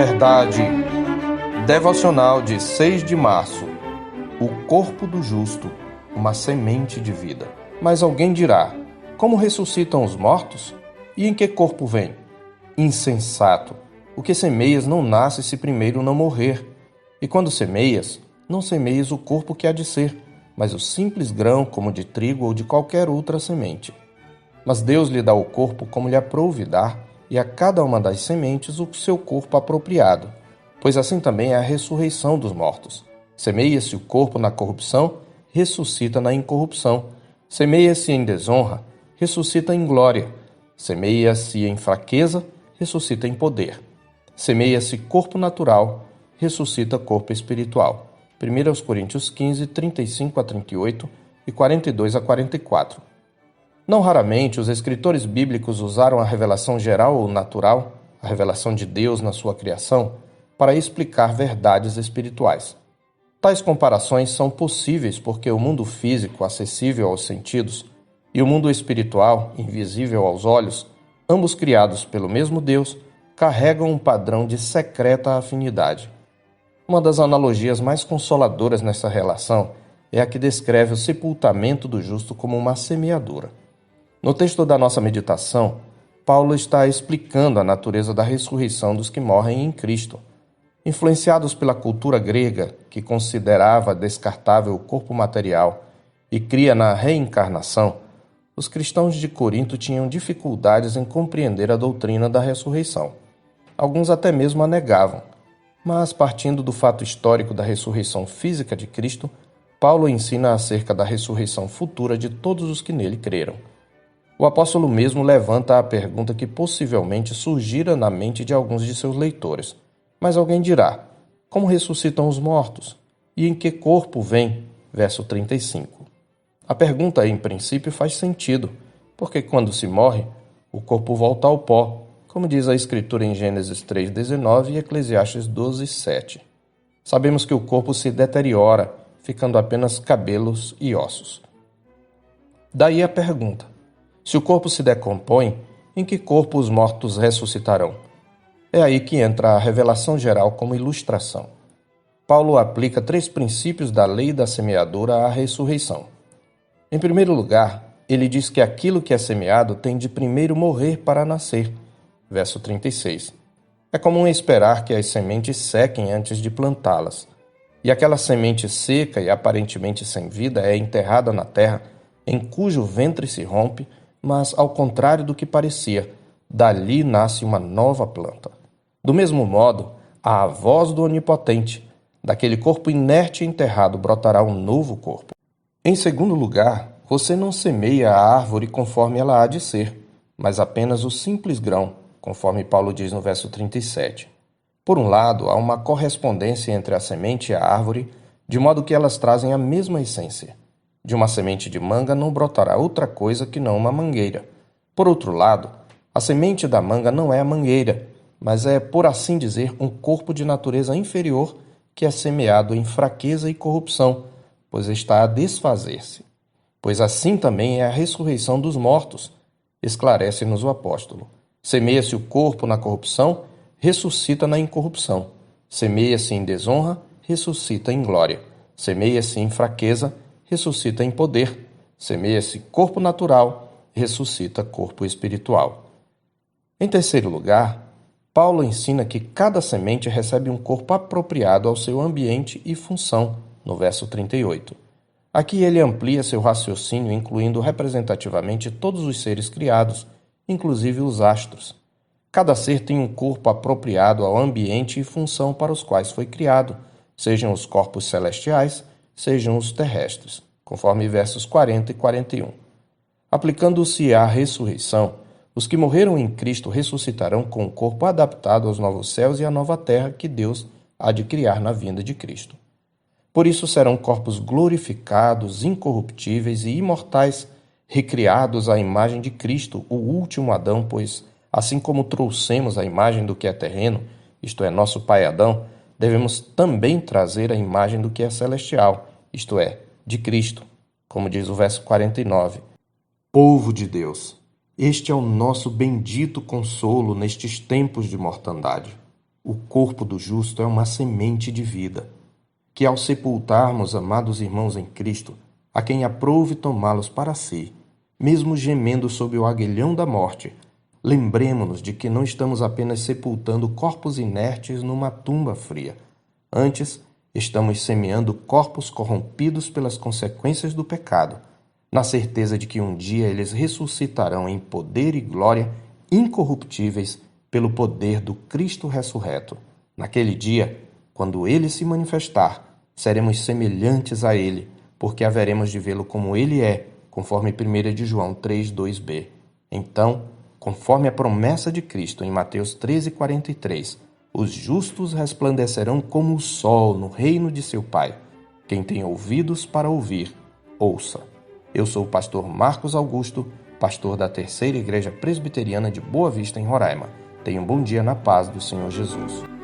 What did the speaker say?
Verdade devocional de 6 de março. O corpo do justo, uma semente de vida. Mas alguém dirá: como ressuscitam os mortos? E em que corpo vem? Insensato! O que semeias não nasce se primeiro não morrer. E quando semeias, não semeias o corpo que há de ser, mas o simples grão como de trigo ou de qualquer outra semente. Mas Deus lhe dá o corpo como lhe aprouve dar, e a cada uma das sementes o seu corpo apropriado. Pois assim também é a ressurreição dos mortos. Semeia-se o corpo na corrupção, ressuscita na incorrupção. Semeia-se em desonra, ressuscita em glória. Semeia-se em fraqueza, ressuscita em poder. Semeia-se corpo natural, ressuscita corpo espiritual. 1 Coríntios 15, 35 a 38 e 42 a 44. Não raramente, os escritores bíblicos usaram a revelação geral ou natural, a revelação de Deus na sua criação, para explicar verdades espirituais. Tais comparações são possíveis porque o mundo físico, acessível aos sentidos, e o mundo espiritual, invisível aos olhos, ambos criados pelo mesmo Deus, carregam um padrão de secreta afinidade. Uma das analogias mais consoladoras nessa relação é a que descreve o sepultamento do justo como uma semeadura. No texto da nossa meditação, Paulo está explicando a natureza da ressurreição dos que morrem em Cristo. Influenciados pela cultura grega, que considerava descartável o corpo material e cria na reencarnação, os cristãos de Corinto tinham dificuldades em compreender a doutrina da ressurreição. Alguns até mesmo a negavam, mas partindo do fato histórico da ressurreição física de Cristo, Paulo ensina acerca da ressurreição futura de todos os que nele creram. O apóstolo mesmo levanta a pergunta que possivelmente surgira na mente de alguns de seus leitores. Mas alguém dirá: como ressuscitam os mortos? E em que corpo vem? Verso 35. A pergunta, em princípio, faz sentido, porque quando se morre, o corpo volta ao pó, como diz a Escritura em Gênesis 3,19 e Eclesiastes 12,7. Sabemos que o corpo se deteriora, ficando apenas cabelos e ossos. Daí a pergunta: se o corpo se decompõe, em que corpo os mortos ressuscitarão? É aí que entra a revelação geral como ilustração. Paulo aplica 3 princípios da lei da semeadura à ressurreição. Em primeiro lugar, ele diz que aquilo que é semeado tem de primeiro morrer para nascer. Verso 36. É comum esperar que as sementes sequem antes de plantá-las. E aquela semente seca e aparentemente sem vida é enterrada na terra, em cujo ventre se rompe, mas ao contrário do que parecia, dali nasce uma nova planta. Do mesmo modo, à voz do Onipotente, daquele corpo inerte e enterrado brotará um novo corpo. Em segundo lugar, você não semeia a árvore conforme ela há de ser, mas apenas o simples grão, conforme Paulo diz no verso 37. Por um lado, há uma correspondência entre a semente e a árvore, de modo que elas trazem a mesma essência. De uma semente de manga não brotará outra coisa que não uma mangueira. Por outro lado, a semente da manga não é a mangueira, mas é, por assim dizer, um corpo de natureza inferior que é semeado em fraqueza e corrupção, pois está a desfazer-se. Pois assim também é a ressurreição dos mortos, esclarece-nos o apóstolo. Semeia-se o corpo na corrupção, ressuscita na incorrupção. Semeia-se em desonra, ressuscita em glória. Semeia-se em fraqueza, ressuscita em poder. Semeia-se corpo natural, ressuscita corpo espiritual. Em terceiro lugar, Paulo ensina que cada semente recebe um corpo apropriado ao seu ambiente e função, no verso 38. Aqui ele amplia seu raciocínio, incluindo representativamente todos os seres criados, inclusive os astros. Cada ser tem um corpo apropriado ao ambiente e função para os quais foi criado, sejam os corpos celestiais, sejam os terrestres, conforme versos 40 e 41. Aplicando-se à ressurreição, os que morreram em Cristo ressuscitarão com o corpo adaptado aos novos céus e à nova terra que Deus há de criar na vinda de Cristo. Por isso serão corpos glorificados, incorruptíveis e imortais, recriados à imagem de Cristo, o último Adão, pois, assim como trouxemos a imagem do que é terreno, isto é, nosso pai Adão, devemos também trazer a imagem do que é celestial, isto é, de Cristo, como diz o verso 49. Povo de Deus, este é o nosso bendito consolo nestes tempos de mortandade. O corpo do justo é uma semente de vida, que ao sepultarmos amados irmãos em Cristo, a quem aprouve tomá-los para si, mesmo gemendo sob o aguilhão da morte, lembremo-nos de que não estamos apenas sepultando corpos inertes numa tumba fria. Antes, estamos semeando corpos corrompidos pelas consequências do pecado, na certeza de que um dia eles ressuscitarão em poder e glória incorruptíveis pelo poder do Cristo ressurreto. Naquele dia, quando ele se manifestar, seremos semelhantes a ele, porque haveremos de vê-lo como ele é, conforme 1 de João 3:2b. Então, conforme a promessa de Cristo em Mateus 13:43, os justos resplandecerão como o sol no reino de seu Pai. Quem tem ouvidos para ouvir, ouça. Eu sou o pastor Marcos Augusto, pastor da Terceira Igreja Presbiteriana de Boa Vista, em Roraima. Tenha um bom dia na paz do Senhor Jesus.